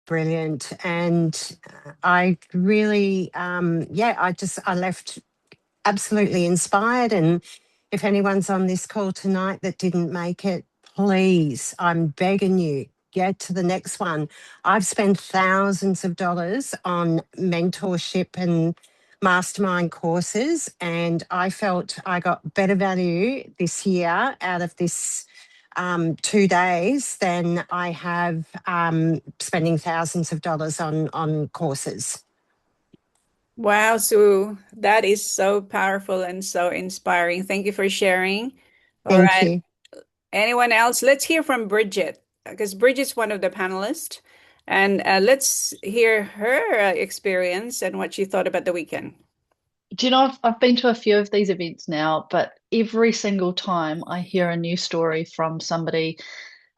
brilliant. And I really, I left absolutely inspired. And if anyone's on this call tonight that didn't make it, please, I'm begging you, get to the next one. I've spent thousands of dollars on mentorship and mastermind courses, and I felt I got better value this year out of this 2 days than I have spending thousands of dollars on courses. Wow, Sue, that is so powerful and so inspiring. Thank you for sharing. All Thank right. you. Anyone else? Let's hear from Bridget, because Bridget's one of the panelists. And let's hear her experience and what she thought about the weekend. Do you know, I've been to a few of these events now, but every single time I hear a new story from somebody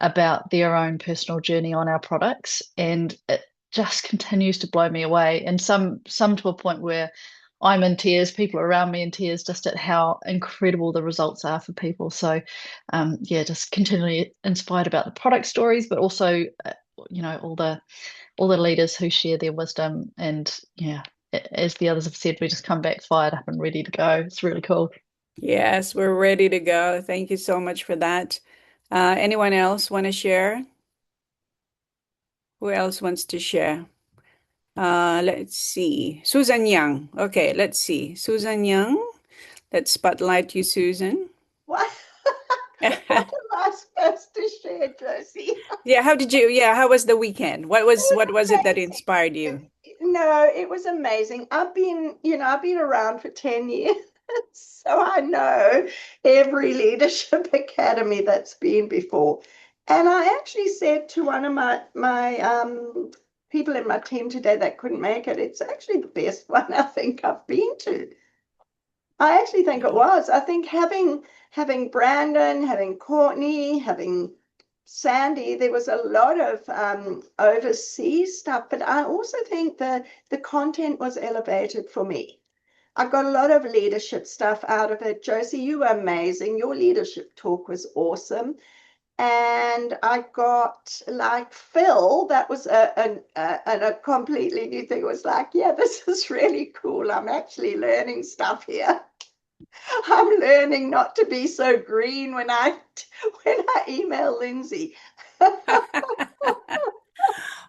about their own personal journey on our products, and it just continues to blow me away. And some to a point where I'm in tears, people around me in tears, just at how incredible the results are for people. So, yeah, just continually inspired about the product stories, but also, all the leaders who share their wisdom. And yeah, as the others have said, we just come back fired up and ready to go. It's really cool. Yes, we're ready to go. Thank you so much for that. Anyone else want to share? Who else wants to share? Let's see. Susan Young. Okay, let's see. Susan Young. Let's spotlight you, Susan. What? What am I supposed to share, Josie? Yeah, how was the weekend? What It was was what was it that amazing. inspired you? No, it was amazing. I've been around for 10 years, so I know every leadership academy that's been before. And I actually said to one of my people in my team today that couldn't make it, it's actually the best one I think I've been to. I actually think it was. I think having Brandon, having Courtney, having Sandy, there was a lot of overseas stuff, but I also think the content was elevated for me. I got a lot of leadership stuff out of it. Josie, you were amazing. Your leadership talk was awesome. And I got like Phil, that was a completely new thing. It was like, yeah, this is really cool. I'm actually learning stuff here. I'm learning not to be so green when I email Lindsay.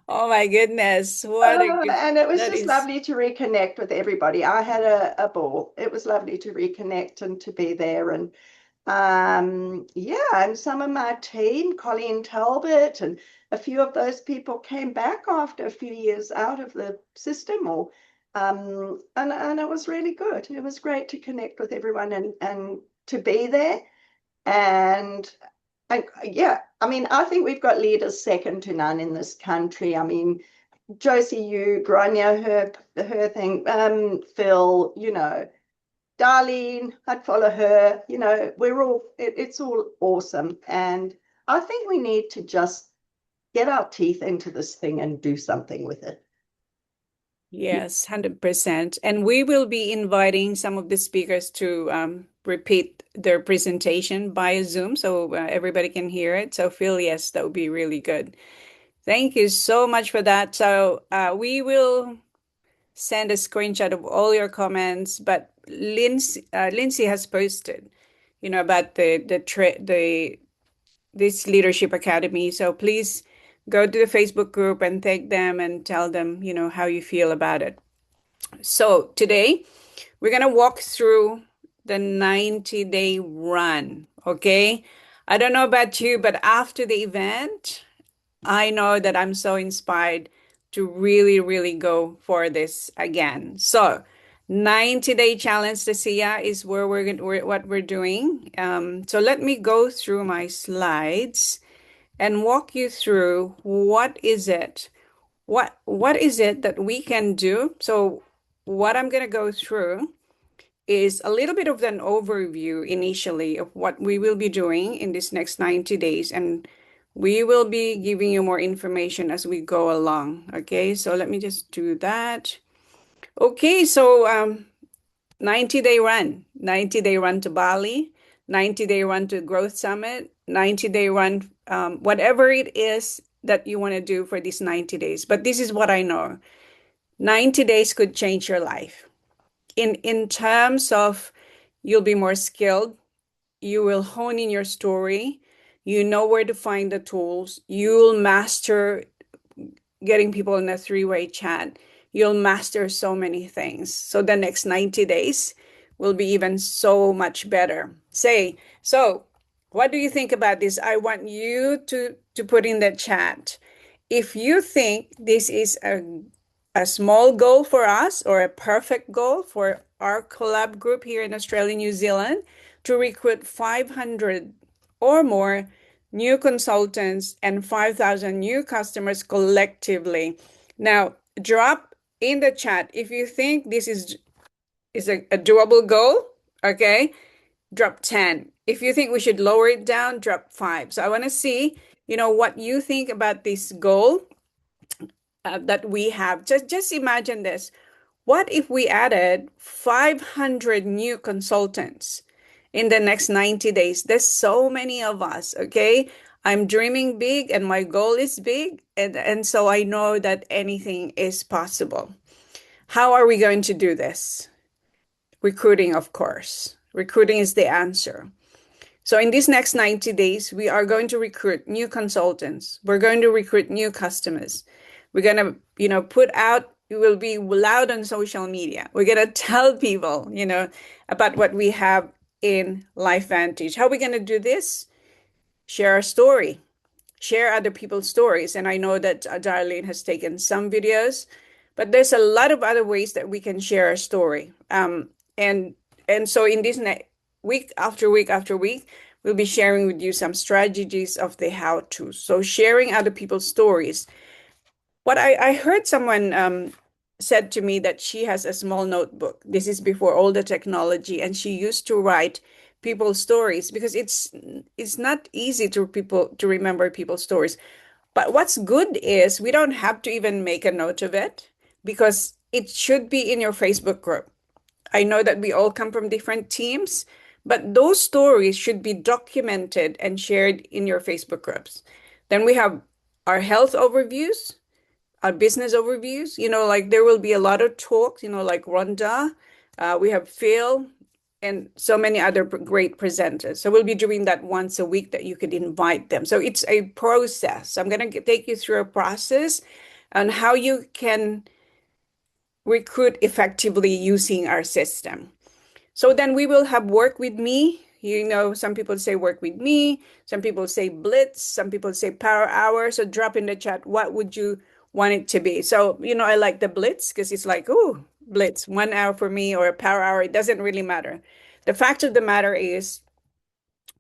Oh my goodness. What a good And it was that just is. lovely to reconnect with everybody. I had a ball. It was lovely to reconnect and to be there. And yeah, and some of my team, Colleen Talbot, and a few of those people came back after a few years out of the system, or and it was really good. It was great to connect with everyone and to be there. And yeah, I mean, I think we've got leaders second to none in this country. I mean, Josie, you, Grania, her thing, Phil, Darlene, I'd follow her. It's all awesome. And I think we need to just get our teeth into this thing and do something with it. Yes, 100%. And we will be inviting some of the speakers to repeat their presentation via Zoom so everybody can hear it. So, Phil, yes, that would be really good. Thank you so much for that. So, we will send a screenshot of all your comments, but Lindsay has posted, about the this leadership academy. So please go to the Facebook group and tag them and tell them, how you feel about it. So today we're going to walk through the 90-day run. Okay. I don't know about you, but after the event, I know that I'm so inspired to really, really go for this again. So 90-day challenge this year is where what we're doing. So let me go through my slides and walk you through what is it that we can do. So what I'm going to go through is a little bit of an overview initially of what we will be doing in this next 90 days, and we will be giving you more information as we go along. Okay, so let me just do that. Okay, so 90-day run to Bali, 90-day run to Growth Summit, 90-day run, whatever it is, that you want to do for these 90 days. But this is what I know. 90 days could change your life. In terms of you'll be more skilled, you will hone in your story, you know where to find the tools, you'll master getting people in a three-way chat. You'll master so many things. So the next 90 days will be even so much better. So what do you think about this? I want you to put in the chat. If you think this is a small goal for us or a perfect goal for our collab group here in Australia, New Zealand, to recruit 500 or more new consultants and 5,000 new customers collectively. Now, drop in the chat if you think this is a doable goal, okay? Drop 10. If you think we should lower it down, drop 5. So I want to see, what you think about this goal that we have. Just imagine this. What if we added 500 new consultants in the next 90 days? There's so many of us, okay? I'm dreaming big and my goal is big. And so I know that anything is possible. How are we going to do this? Recruiting, of course. Recruiting is the answer. So in these next 90 days, we are going to recruit new consultants. We're going to recruit new customers. We're going to, put out, we will be loud on social media. We're going to tell people, about what we have in LifeVantage. How are we going to do this? Share our story. Share other people's stories. And I know that Darlene has taken some videos, but there's a lot of other ways that we can share our story. And so in this week after week after week, we'll be sharing with you some strategies of the how-to. So sharing other people's stories. What I heard someone said to me that she has a small notebook. This is before all the technology, and she used to write people's stories because it's not easy to remember people's stories. But what's good is we don't have to even make a note of it because it should be in your Facebook group. I know that we all come from different teams, but those stories should be documented and shared in your Facebook groups. Then we have our health overviews, our business overviews. Like there will be a lot of talks, like Rhonda. We have Phil and so many other great presenters. So we'll be doing that once a week that you could invite them. So it's a process. I'm going to take you through a process on how you can recruit effectively using our system. So then we will have work with me. Some people say work with me. Some people say blitz. Some people say power hour. So drop in the chat, what would you want it to be? So, I like the blitz because it's like, oh, blitz, 1 hour for me or a power hour. It doesn't really matter. The fact of the matter is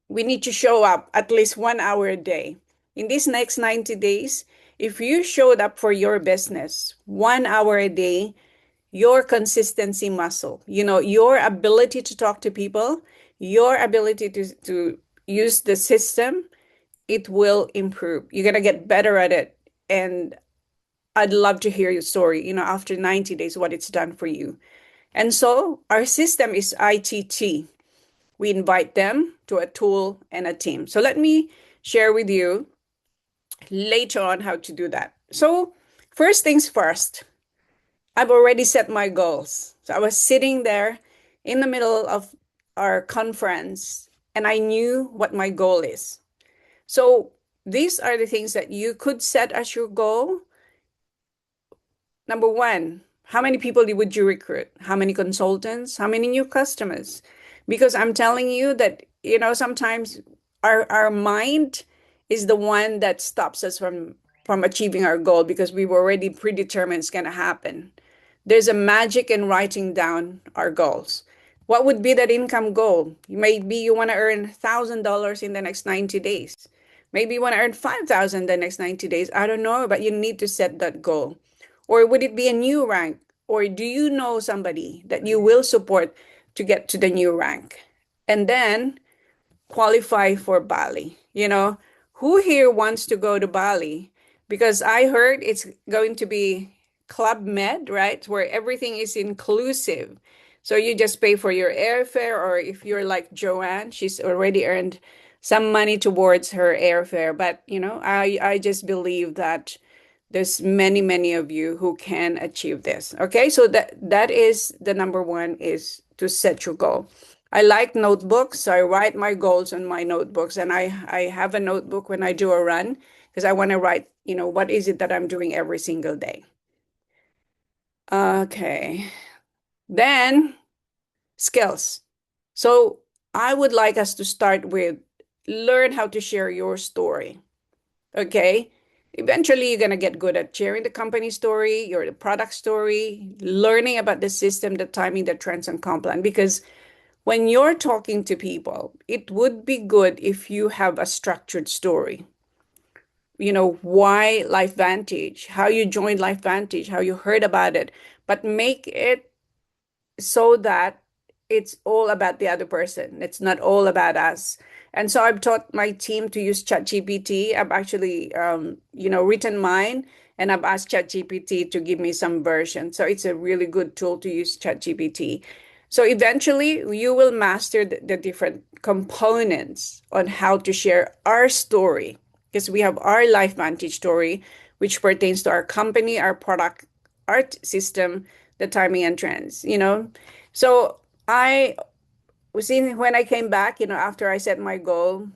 we need to show up at least 1 hour a day. In these next 90 days, if you showed up for your business 1 hour a day, your consistency muscle, your ability to talk to people, your ability to use the system, it will improve. You're going to get better at it. And I'd love to hear your story, after 90 days, what it's done for you. And so our system is ITT. We invite them to a tool and a team. So let me share with you later on how to do that. So first things first, I've already set my goals. So I was sitting there in the middle of our conference and I knew what my goal is. So these are the things that you could set as your goal. Number one, how many people would you recruit? How many consultants? How many new customers? Because I'm telling you that, sometimes our mind is the one that stops us from achieving our goal because we've already predetermined it's going to happen. There's a magic in writing down our goals. What would be that income goal? Maybe you want to earn $1,000 in the next 90 days. Maybe you want to earn $5,000 in the next 90 days. I don't know, but you need to set that goal. Or would it be a new rank? Or do you know somebody that you will support to get to the new rank? And then qualify for Bali. Who here wants to go to Bali? Because I heard it's going to be Club Med, right? Where everything is inclusive. So you just pay for your airfare, or if you're like Joanne, she's already earned some money towards her airfare. But I just believe that there's many of you who can achieve this. Okay, so that is the number one, is to set your goal. I like notebooks, so I write my goals on my notebooks, and I have a notebook when I do a run, because I want to write, what is it that I'm doing every single day. Okay, then skills. So I would like us to start with learn how to share your story. Okay. Eventually, you're going to get good at sharing the company story, your product story, learning about the system, the timing, the trends, and comp plan. Because when you're talking to people, it would be good if you have a structured story. Why LifeVantage, how you joined LifeVantage, how you heard about it, but make it so that it's all about the other person. It's not all about us. And so I've taught my team to use ChatGPT. I've actually, written mine, and I've asked ChatGPT to give me some version. So it's a really good tool to use, ChatGPT. So eventually you will master the different components on how to share our story, because we have our LifeVantage story, which pertains to our company, our product, our system, the timing and trends. So I was seeing when I came back, after I set my goal,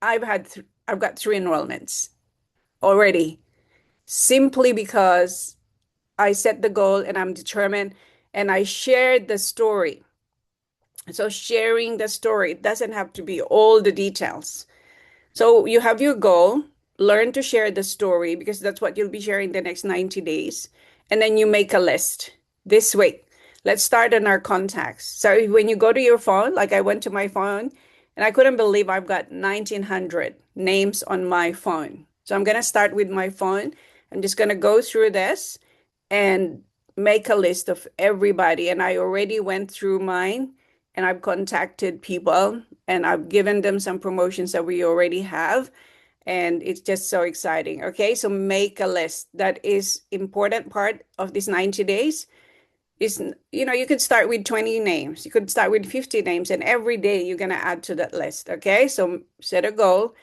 I've got 3 enrollments already, simply because I set the goal and I'm determined, and I shared the story. So sharing the story, it doesn't have to be all the details. So you have your goal, learn to share the story, because that's what you'll be sharing the next 90 days. And then you make a list this week. Let's start on our contacts. So when you go to your phone, like I went to my phone, and I couldn't believe I've got 1,900 names on my phone. So I'm going to start with my phone. I'm just going to go through this and make a list of everybody. And I already went through mine, and I've contacted people, and I've given them some promotions that we already have. And it's just so exciting. Okay, so make a list. That is important part of this 90 days. Is, you could start with 20 names. You could start with 50 names, and every day you're going to add to that list. Okay, so set a goal,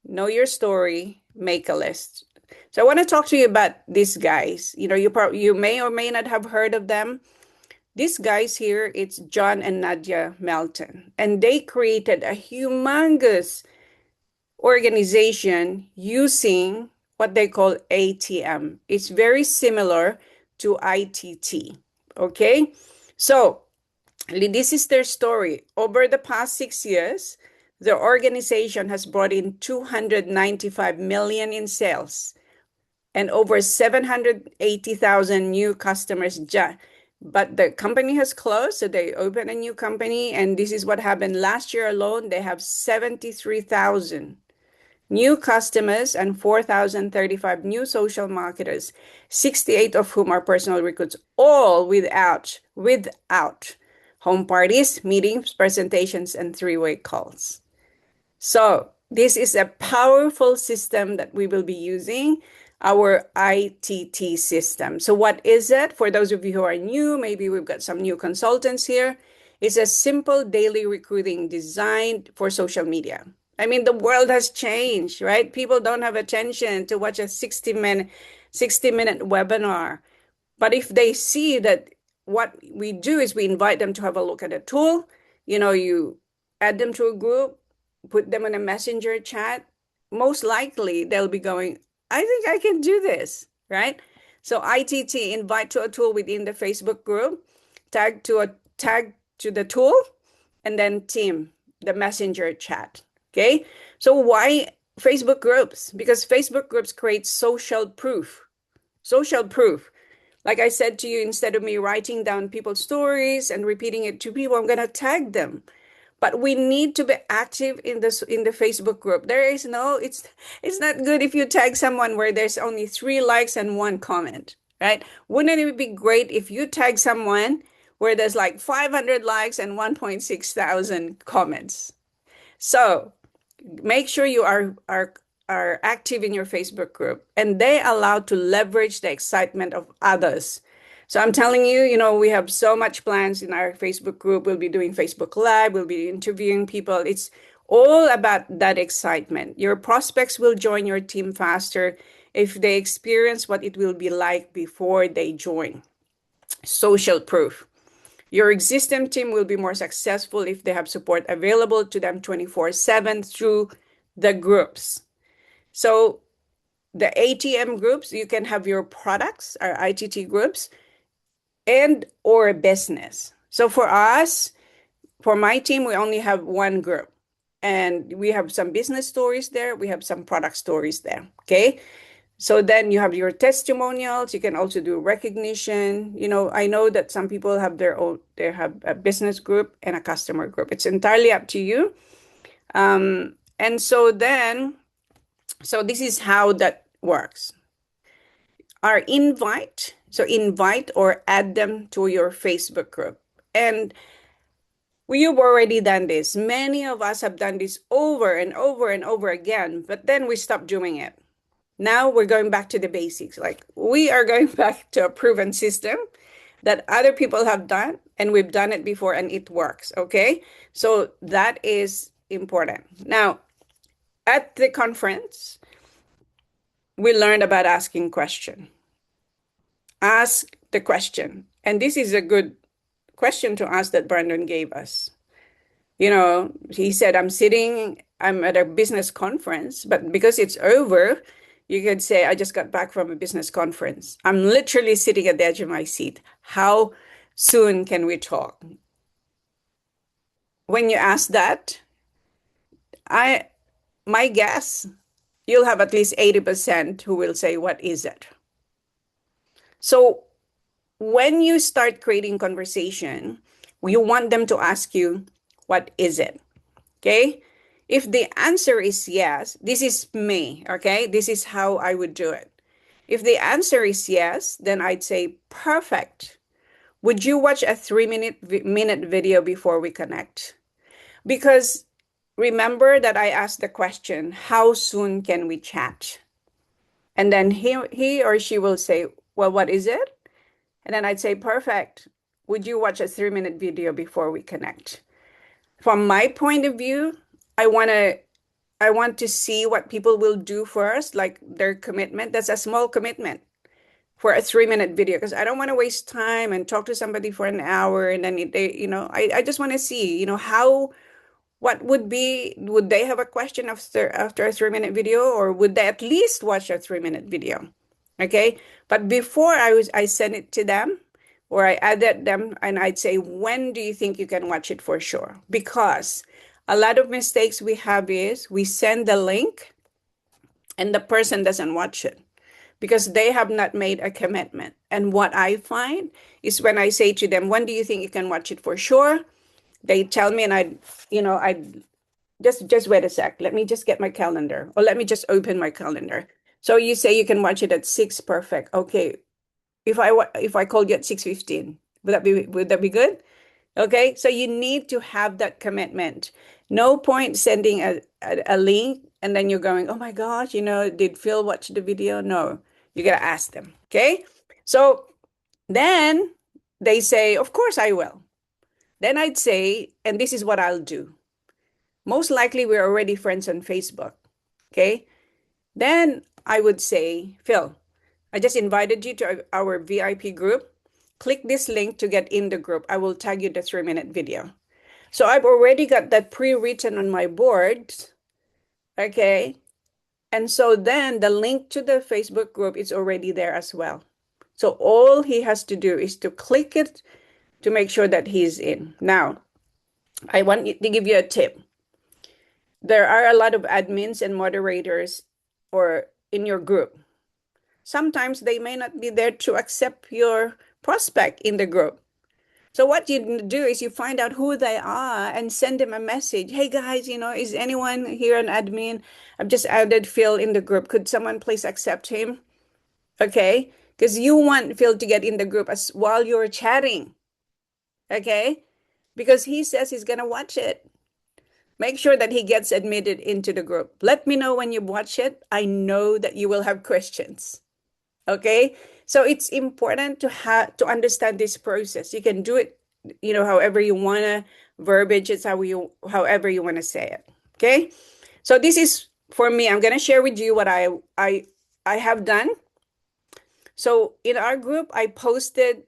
know your story, make a list. So I want to talk to you about these guys. You may or may not have heard of them. These guys here, it's John and Nadia Melton, and they created a humongous organization using what they call ATM. It's very similar to ITT. Okay, so this is their story. Over the past 6 years, the organization has brought in 295 million in sales and over 780,000 new customers. But the company has closed, so they opened a new company, and this is what happened last year alone. They have 73,000 new customers and 4,035 new social marketers, 68 of whom are personal recruits, all without home parties, meetings, presentations, and 3-way calls. So this is a powerful system that we will be using, our ITT system. So what is it? For those of you who are new, maybe we've got some new consultants here. It's a simple daily recruiting designed for social media. I mean, the world has changed, right? People don't have attention to watch a 60-minute webinar. But if they see that what we do is we invite them to have a look at a tool, you add them to a group, put them in a messenger chat, most likely they'll be going, I think I can do this, right? So ITT, invite to a tool within the Facebook group, tag to the tool, and then team, the messenger chat. Okay, so why Facebook groups? Because Facebook groups create social proof. Social proof. Like I said to you, instead of me writing down people's stories and repeating it to people, I'm going to tag them. But we need to be active in the Facebook group. It's not good if you tag someone where there's only 3 likes and 1 comment, right? Wouldn't it be great if you tag someone where there's like 500 likes and 1.6 thousand comments? So make sure you are active in your Facebook group, and they allow to leverage the excitement of others. So I'm telling you, we have so much plans in our Facebook group. We'll be doing Facebook Live. We'll be interviewing people. It's All about that excitement. Your prospects will join your team faster if they experience what it will be like before they join. Social proof. Your existing team will be more successful if they have support available to them 24/7 through the groups. So the ATM groups, you can have your products, our ITT groups, and or business. So for us, for my team, we only have one group. And we have some business stories there. We have some product stories there. Okay. So then you have your testimonials. You can also do recognition. I know that some people have they have a business group and a customer group. It's entirely up to you. And so this is how that works. Our invite or add them to your Facebook group. And we've already done this. Many of us have done this over and over and over again, but then we stopped doing it. Now we're going back to the basics. Like, we are going back to a proven system that other people have done, and we've done it before and it works. Okay. So that is important. Now, at the conference, we learned about asking question. Ask the question. And this is a good question to ask that Brandon gave us. He said, I'm at a business conference, but because it's over, you could say, I just got back from a business conference. I'm literally sitting at the edge of my seat. How soon can we talk? When you ask that, my guess, you'll have at least 80% who will say, what is it? So when you start creating conversation, you want them to ask you, what is it? Okay. If the answer is yes, this is me. Okay. This is how I would do it. If the answer is yes, then I'd say, perfect. Would you watch a 3-minute video before we connect? Because remember that I asked the question, how soon can we chat? And then he or she will say, well, what is it? And then I'd say, perfect. Would you watch a 3-minute video before we connect? From my point of view, I want to see what people will do first, like their commitment. That's a small commitment for a 3-minute video, because I don't want to waste time and talk to somebody for an hour. And then I just want to see, what would they have a question after a 3-minute video, or would they at least watch a 3-minute video? Okay. But before I send it to them, or I added them, and I'd say, when do you think you can watch it for sure? Because a lot of mistakes we have is we send the link and the person doesn't watch it because they have not made a commitment. And what I find is when I say to them, when do you think you can watch it for sure? They tell me, and I just wait a sec. Let me just get my calendar, or let me just open my calendar. So you say you can watch it at 6, perfect. Okay. If I called you at 6:15, would that be good? Okay. So you need to have that commitment. No point sending a link and then you're going, oh my gosh, did Phil watch the video? No, you got to ask them. Okay. So then they say, of course I will. Then I'd say, and this is what I'll do. Most likely we're already friends on Facebook. Okay. Then I would say, Phil, I just invited you to our VIP group. Click this link to get in the group. I will tag you the 3-minute video. So I've already got that pre-written on my board. Okay. And so then the link to the Facebook group is already there as well. So all he has to do is to click it to make sure that he's in. Now, I want to give you a tip. There are a lot of admins and moderators in your group. Sometimes they may not be there to accept your prospect in the group. So what you do is you find out who they are and send them a message. Hey guys, is anyone here an admin? I've just added Phil in the group. Could someone please accept him? Okay. Because you want Phil to get in the group while you're chatting. Okay. Because he says he's going to watch it. Make sure that he gets admitted into the group. Let me know when you watch it. I know that you will have questions. Okay. So it's important to understand this process. You can do it, however you want to verbiage it, however you want to say it. Okay. So this is for me. I'm going to share with you what I have done. So in our group, I posted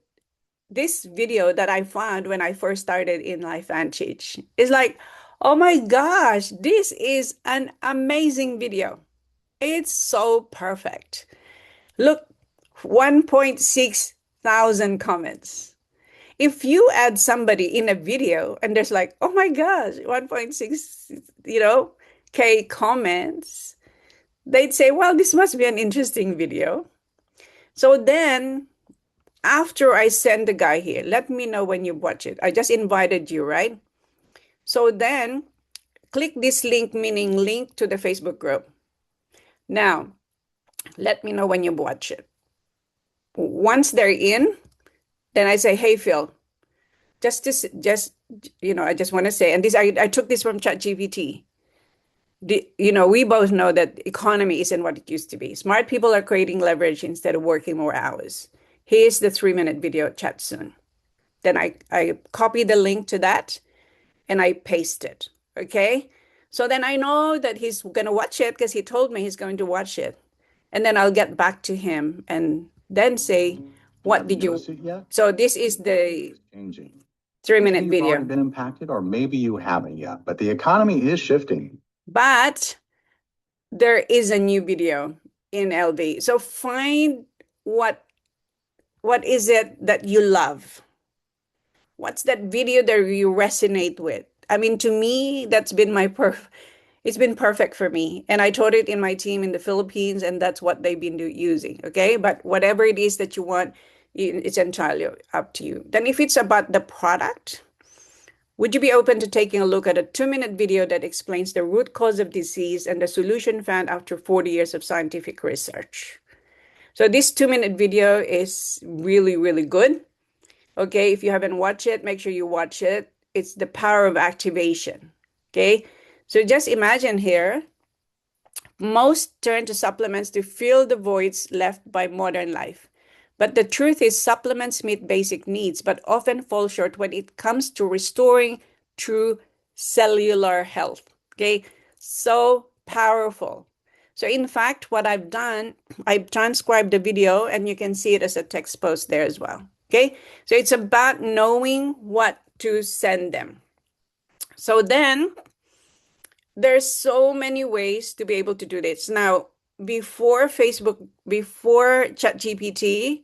this video that I found when I first started in LifeVantage. It's like, oh my gosh, this is an amazing video. It's so perfect. Look, 1.6 thousand comments. If you add somebody in a video and there's like, oh my gosh, 1.6, K comments, they'd say, well, this must be an interesting video. So then after I send the guy here, let me know when you watch it. I just invited you, right? So then click this link, meaning link to the Facebook group. Now, let me know when you watch it. Once they're in, then I say, hey, Phil, I just want to say, and this I took this from ChatGPT. We both know that the economy isn't what it used to be. Smart people are creating leverage instead of working more hours. Here's the 3-minute video, chat soon. Then I copy the link to that and I paste it. Okay. So then I know that he's going to watch it because he told me he's going to watch it. And then I'll get back to him and then say, what did you? So this is the 3-minute video. You've already been impacted, or maybe you haven't yet, but the economy is shifting. But there is a new video in LV. So find what is it that you love? What's that video that you resonate with? I mean, to me, that's been it's been perfect for me. And I taught it in my team in the Philippines, and that's what they've been using. Okay. But whatever it is that you want, it's entirely up to you. Then if it's about the product, would you be open to taking a look at a 2-minute video that explains the root cause of disease and the solution found after 40 years of scientific research? So this 2-minute video is really, really good. Okay, if you haven't watched it, make sure you watch it. It's the power of activation. Okay, so just imagine here, most turn to supplements to fill the voids left by modern life. But the truth is, supplements meet basic needs, but often fall short when it comes to restoring true cellular health. Okay, so powerful. So in fact, what I've done, I've transcribed the video and you can see it as a text post there as well. Okay, so it's about knowing what to send them. So then there's so many ways to be able to do this. Now, before ChatGPT,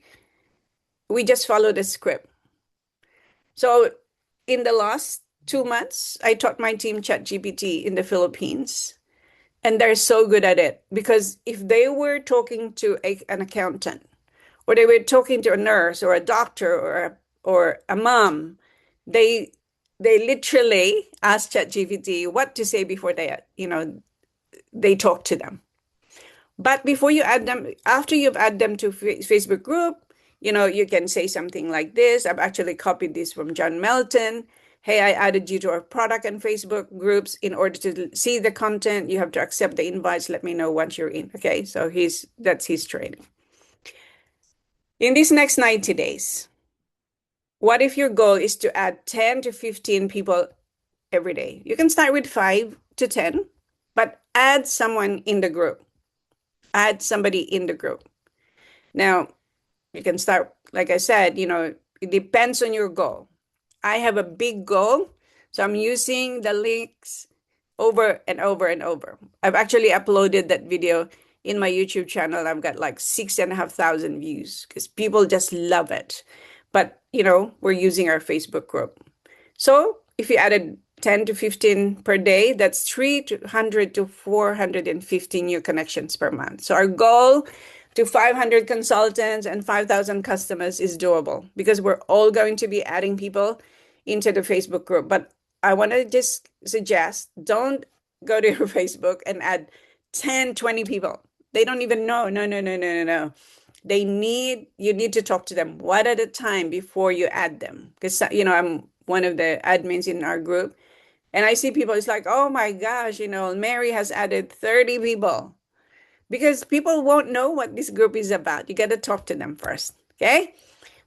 we just follow the script. So in the last 2 months, I taught my team ChatGPT in the Philippines. And they're so good at it, because if they were talking to an accountant, or they were talking to a nurse or a doctor or a mom, they literally ask ChatGPT what to say before they talk to them. But before you add them, after you've added them to Facebook group, you can say something like this. I've actually copied this from John Melton. Hey, I added you to our product and Facebook groups. In order to see the content, you have to accept the invites. Let me know once you're in. Okay, so that's his training. In these next 90 days, what if your goal is to add 10 to 15 people every day? You can start with 5 to 10, but add someone in the group. Add somebody in the group. Now, you can start, like I said, it depends on your goal. I have a big goal, so I'm using the links over and over and over. I've actually uploaded that video in my YouTube channel. I've got like 6,500 views because people just love it. But, we're using our Facebook group. So if you added 10 to 15 per day, that's 300 to 450 new connections per month. So our goal to 500 consultants and 5,000 customers is doable, because we're all going to be adding people into the Facebook group. But I want to just suggest, don't go to your Facebook and add 10, 20 people. They don't even know. No. You need to talk to them one at a time before you add them. Because, I'm one of the admins in our group, and I see people, it's like, oh my gosh, Mary has added 30 people. Because people won't know what this group is about. You got to talk to them first. Okay.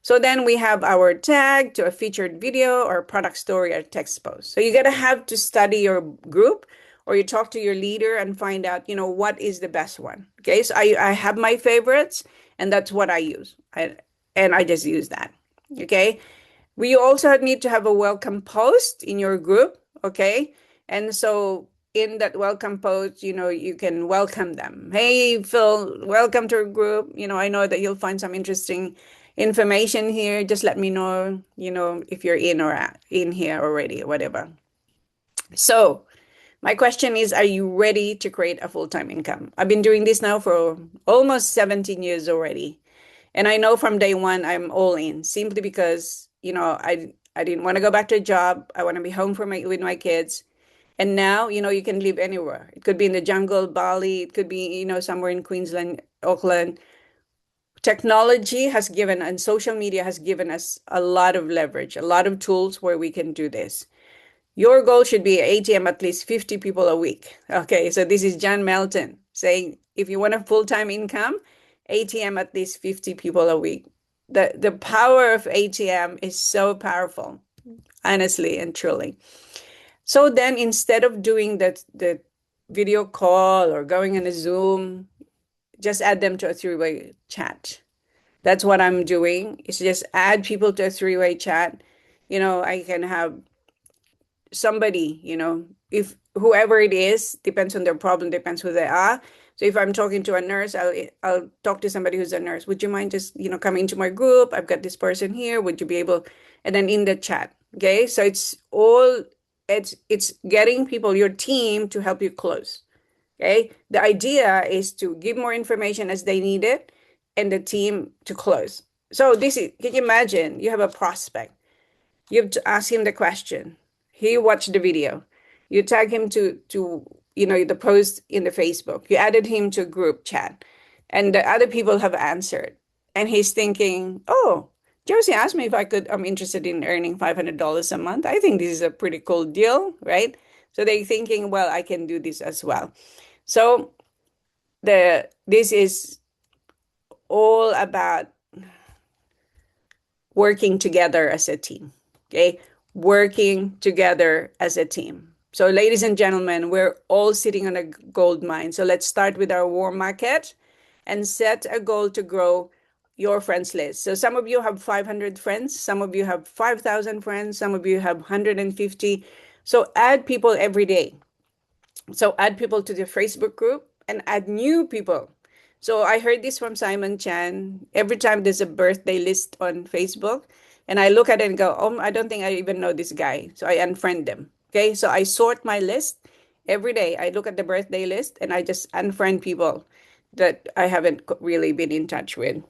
So then we have our tag to a featured video or product story or text post. So you got to have to study your group, or you talk to your leader and find out, what is the best one. Okay, so I have my favorites, and that's what I use. And I just use that. Okay. We also need to have a welcome post in your group. Okay. And so in that welcome post, you can welcome them. Hey, Phil, welcome to our group. I know that you'll find some interesting information here. Just let me know, if you're in or in here already or whatever. So my question is, are you ready to create a full-time income? I've been doing this now for almost 17 years already. And I know from day one, I'm all in, simply because, I didn't want to go back to a job. I want to be home with my kids. And now, you can live anywhere. It could be in the jungle, Bali. It could be, somewhere in Queensland, Auckland. Technology has given, and social media has given us a lot of leverage, a lot of tools where we can do this. Your goal should be ATM at least 50 people a week. Okay, so this is John Melton saying, if you want a full-time income, ATM at least 50 people a week. The power of ATM is so powerful, honestly and truly. So then, instead of doing the video call or going in a Zoom, just add them to a three-way chat. That's what I'm doing, is just add people to a three-way chat. I can have somebody, if whoever it is, depends on their problem, depends who they are. So if I'm talking to a nurse, I'll talk to somebody who's a nurse. Would you mind just, coming to my group? I've got this person here. Would you be able? And then in the chat. Okay. So it's getting people, your team, to help you close. Okay. The idea is to give more information as they need it, and the team to close. So can you imagine, you have a prospect. You have to ask him the question. He watched the video. You tag him to the post in the Facebook. You added him to a group chat, and the other people have answered. And he's thinking, oh, Josie asked me if I'm interested in earning $500 a month. I think this is a pretty cool deal, right? So they're thinking, well, I can do this as well. So this is all about working together as a team. Okay, working together as a team. So ladies and gentlemen, we're all sitting on a gold mine. So let's start with our warm market and set a goal to grow your friends list. So some of you have 500 friends, some of you have 5,000 friends, some of you have 150. So add people every day. So add people to the Facebook group and add new people. So I heard this from Simon Chan. Every time there's a birthday list on Facebook, and I look at it and go, oh, I don't think I even know this guy. So I unfriend them. Okay, so I sort my list every day. I look at the birthday list and I just unfriend people that I haven't really been in touch with.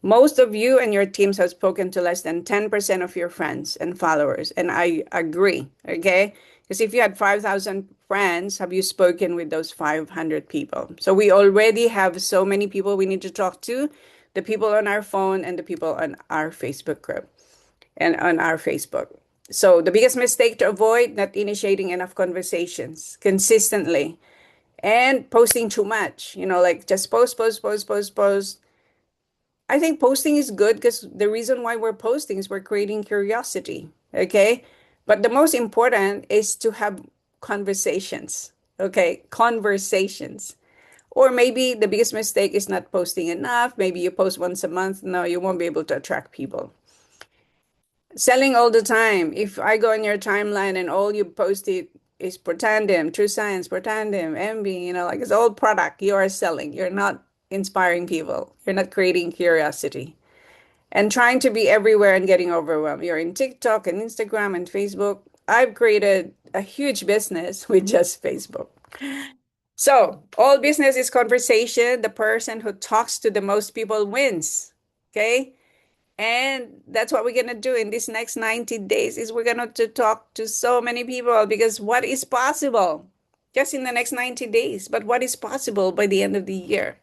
Most of you and your teams have spoken to less than 10% of your friends and followers. And I agree, okay? Because if you had 5,000 friends, have you spoken with those 500 people? So we already have so many people we need to talk to, the people on our phone and the people on our Facebook group and on our Facebook. So the biggest mistake to avoid, not initiating enough conversations consistently and posting too much, like just post. I think posting is good because the reason why we're posting is we're creating curiosity, okay? But the most important is to have conversations, okay? Conversations. Or maybe the biggest mistake is not posting enough. Maybe you post once a month. No, you won't be able to attract people. Selling all the time. If I go on your timeline and all you post it is Protandem, True Science, Protandem, MB, like it's all product you are selling. You're not inspiring people. You're not creating curiosity. And trying to be everywhere and getting overwhelmed. You're in TikTok and Instagram and Facebook. I've created a huge business with just Facebook. So all business is conversation. The person who talks to the most people wins. Okay. And that's what we're going to do in these next 90 days is we're going to talk to so many people, because what is possible just in the next 90 days, but what is possible by the end of the year?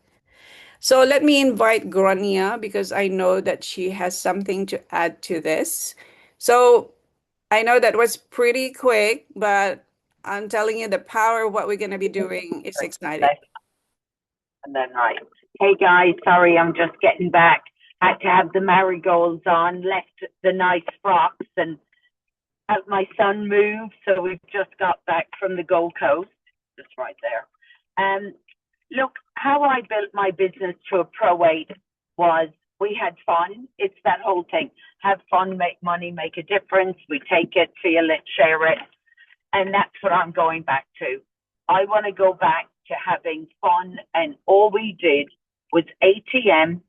So let me invite Grania, because I know that she has something to add to this. So I know that was pretty quick, but I'm telling you the power of what we're going to be doing is exciting. And then right. Hey guys, sorry, I'm just getting back. Had to have the marigolds on, left the nice frocks, and helped my son move. So we've just got back from the Gold Coast. just right there. Look, how I built my business to a Pro 8 was we had fun. It's that whole thing. Have fun, make money, make a difference. We take it, feel it, share it. And that's what I'm going back to. I want to go back to having fun. And all we did was ATM,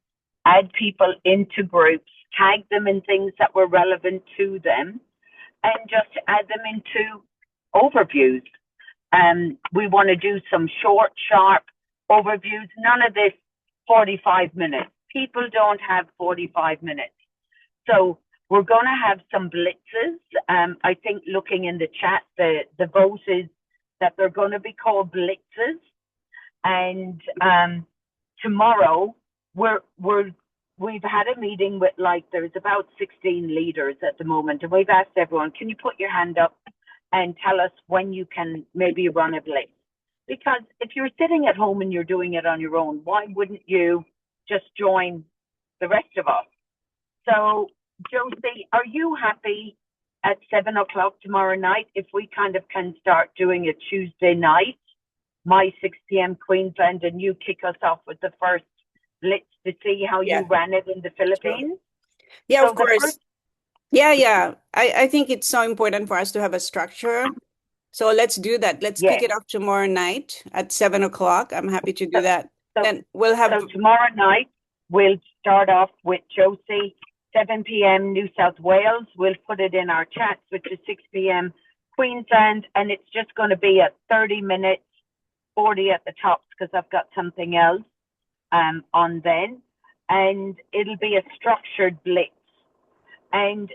add people into groups, tag them in things that were relevant to them, and just add them into overviews. We want to do some short, sharp overviews. None of this 45 minutes. People don't have 45 minutes. So we're going to have some blitzes. I think looking in the chat, the vote is that they're going to be called blitzes. And tomorrow we've had a meeting with, like, there's about 16 leaders at the moment, and we've asked everyone, can you put your hand up and tell us when you can maybe run a blitz? Because if you're sitting at home and you're doing it on your own, why wouldn't you just join the rest of us? So, Josie, are you happy at 7 o'clock tomorrow night if we kind of can start doing a Tuesday night, my 6 p.m. Queensland, and you kick us off with the first blitz to see how you ran it in the Philippines? Yeah, So of course. Yeah. I think it's so important for us to have a structure. So let's do that. Let's kick it off tomorrow night at 7 o'clock. I'm happy to do that. Then we'll have. So tomorrow night, we'll start off with Josie, 7 p.m. New South Wales. We'll put it in our chats, which is 6 p.m. Queensland. And it's just going to be a 30 minutes, 40 at the tops, because I've got something else on then. And it'll be a structured blitz. And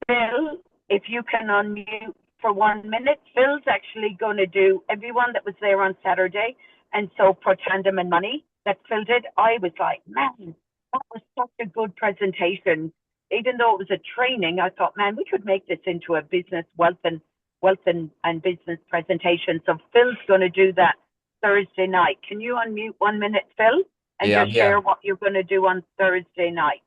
Phil, if you can unmute for 1 minute, Phil's actually going to do everyone that was there on Saturday. And so Pro Tandem and Money that Phil did, I was like, man, that was such a good presentation. Even though it was a training, I thought, man, we could make this into a business wealth and business presentation. So Phil's going to do that Thursday night. Can you unmute 1 minute, Phil, and just share what you're going to do on Thursday night?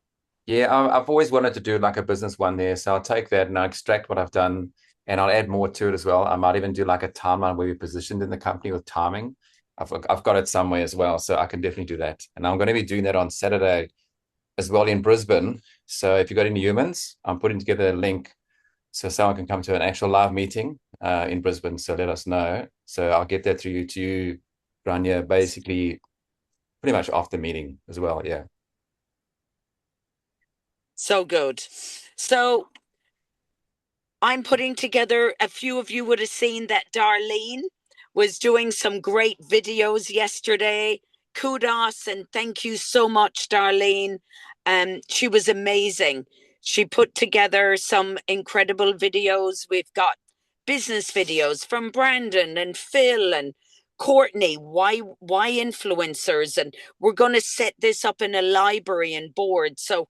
Yeah, I've always wanted to do like a business one there. So I'll take that and I'll extract what I've done and I'll add more to it as well. I might even do like a timeline where we're positioned in the company with timing. I've got it somewhere as well. So I can definitely do that. And I'm going to be doing that on Saturday as well in Brisbane. So if you've got any humans, I'm putting together a link so someone can come to an actual live meeting in Brisbane. So let us know. So I'll get that through to you, Rania, basically pretty much after the meeting as well. Yeah. So good. So I'm putting together, a few of you would have seen that Darlene was doing some great videos yesterday. Kudos and thank you so much, Darlene. She was amazing. She put together some incredible videos. We've got business videos from Brandon and Phil and Courtney, why influencers, and we're going to set this up in a library and board. So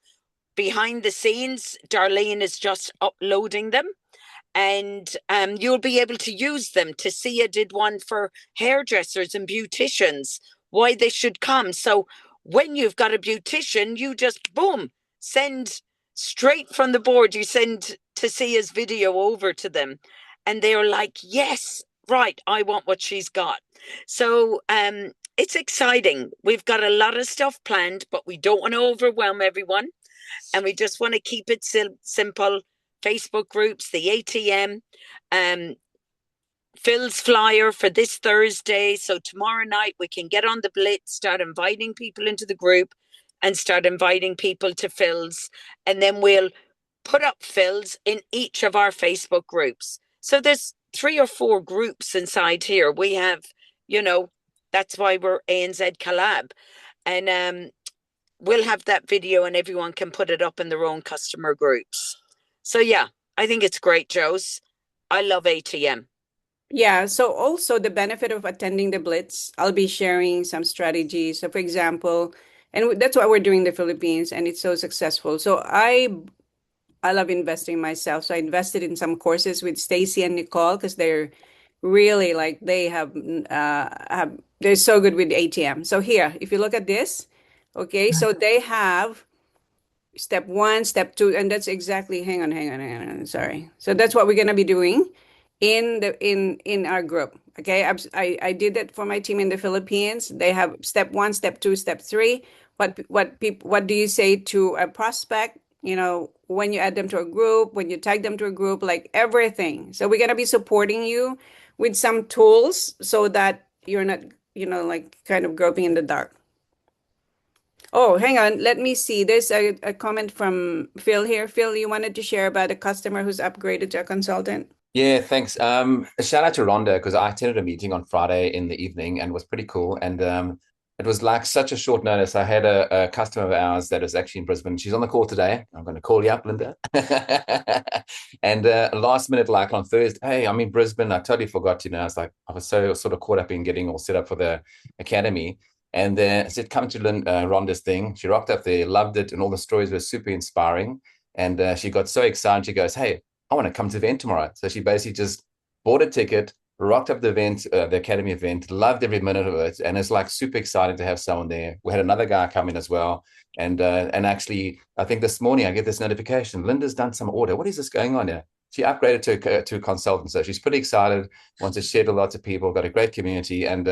behind the scenes, Darlene is just uploading them, and you'll be able to use them. Tasia did one for hairdressers and beauticians, why they should come. So when you've got a beautician, you just, boom, send straight from the board, you send Tasia's video over to them. And they're like, yes, right, I want what she's got. So it's exciting. We've got a lot of stuff planned, but we don't want to overwhelm everyone. And we just want to keep it simple. Facebook groups, the ATM, Phil's flyer for this Thursday. So tomorrow night we can get on the blitz, start inviting people into the group and start inviting people to Phil's. And then we'll put up Phil's in each of our Facebook groups. So there's 3 or 4 groups inside here. We have, that's why we're ANZ Collab. And we'll have that video and everyone can put it up in their own customer groups. So yeah, I think it's great, Jose. I love ATM. Yeah, so also the benefit of attending the Blitz, I'll be sharing some strategies. So for example, and that's what we're doing in the Philippines, and it's so successful. So I love investing myself. So I invested in some courses with Stacy and Nicole because they're really like they're so good with ATM. So here, if you look at this, okay, so they have step 1, step 2, and that's exactly, hang on, sorry. So that's what we're gonna be doing in our group. Okay, I did that for my team in the Philippines. They have step 1, step 2, step 3. What do you say to a prospect? You know, when you add them to a group, when you tag them to a group, like everything. So we're gonna be supporting you with some tools so that you're not, like kind of groping in the dark. Oh, hang on. Let me see. There's a comment from Phil here. Phil, you wanted to share about a customer who's upgraded to a consultant? Yeah, thanks. A shout out to Rhonda because I attended a meeting on Friday in the evening and it was pretty cool. And it was like such a short notice. I had a customer of ours that is actually in Brisbane. She's on the call today. I'm going to call you up, Linda. And last minute, like on Thursday, hey, I'm in Brisbane. I totally forgot, I was so sort of caught up in getting all set up for the academy. And I said, come to Rhonda's thing. She rocked up there, loved it, and all the stories were super inspiring. And she got so excited. She goes, hey, I want to come to the event tomorrow. So she basically just bought a ticket, rocked up the event, the Academy event, loved every minute of it. And it's like super exciting to have someone there. We had another guy come in as well. And actually, I think this morning I get this notification. Linda's done some order. What is this going on here? She upgraded to a consultant. So she's pretty excited, wants to share to lots of people, got a great community. And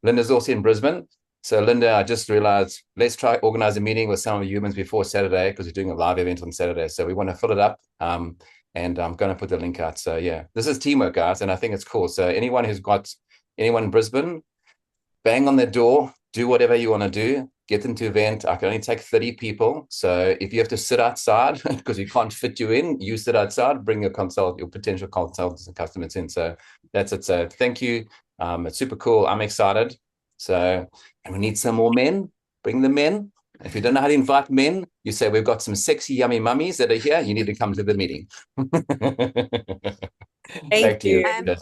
Linda's also in Brisbane. So Linda, I just realized, let's try organize a meeting with some of the humans before Saturday because we're doing a live event on Saturday. So we want to fill it up. And I'm going to put the link out. So yeah, this is teamwork, guys, and I think it's cool. So anyone who's got anyone in Brisbane, bang on their door, do whatever you want to do, get them to event. I can only take 30 people. So if you have to sit outside because you can't fit you in, you sit outside, bring your potential consultants and customers in. So that's it. So thank you. It's super cool. I'm excited. So, and we need some more men. Bring the men. If you don't know how to invite men, you say, we've got some sexy, yummy mummies that are here. You need to come to the meeting. Thank Back to you. you.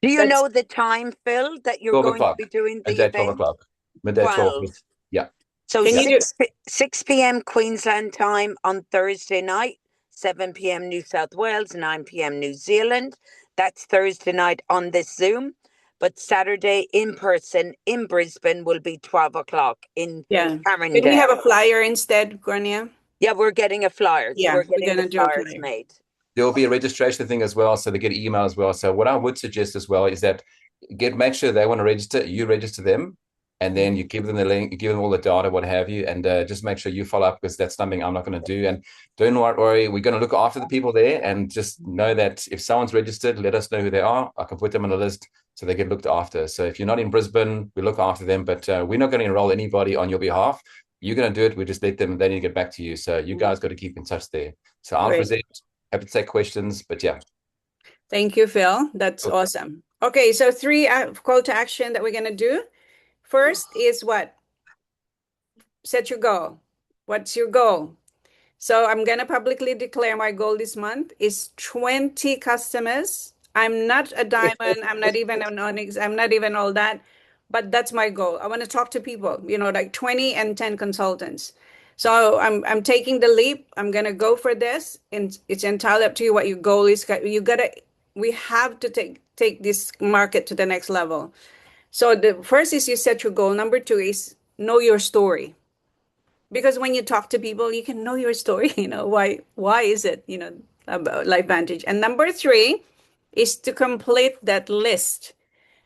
Do you know the time, Phil, that you're 12 going to o'clock. be doing the Midday, event? 12 o'clock. Midday, 12. 12. Yeah. So Can you 6 p.m. Queensland time on Thursday night, 7 p.m. New South Wales, 9 p.m. New Zealand. That's Thursday night on this Zoom. But Saturday in person in Brisbane will be 12 o'clock in Can Carindale. we have a flyer instead, Grania? Yeah, we're getting a flyer. Yeah, we're we're getting gonna the do a flyers flyer. made. There will be a registration thing as well. So they get an email as well. So what I would suggest as well is that make sure they want to register, you register them. And then you give them the link, you give them all the data, what have you, and just make sure you follow up because that's something I'm not going to do. And don't worry, we're going to look after the people there and just know that if someone's registered, let us know who they are. I can put them on a list so they get looked after. So if you're not in Brisbane, we look after them, but we're not going to enroll anybody on your behalf. You're going to do it. We just let them, they need to get back to you. So you guys got to keep in touch there. So I'll present, happy to take questions, but yeah. Thank you, Phil. That's awesome. Okay, so 3 call to action that we're going to do. First is what? Set your goal. What's your goal? So I'm going to publicly declare my goal this month is 20 customers. I'm not a diamond. I'm not even an onyx. I'm not even all that. But that's my goal. I want to talk to people, like 20 and 10 consultants. So I'm taking the leap. I'm going to go for this. And it's entirely up to you what your goal is. We have to take this market to the next level. So the first is you set your goal. Number 2 is know your story. Because when you talk to people, you can know your story, why is it, about LifeVantage. And number 3 is to complete that list.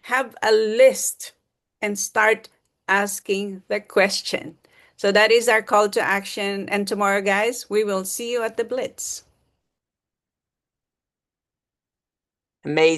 Have a list and start asking the question. So that is our call to action. And tomorrow, guys, we will see you at the Blitz. Amazing.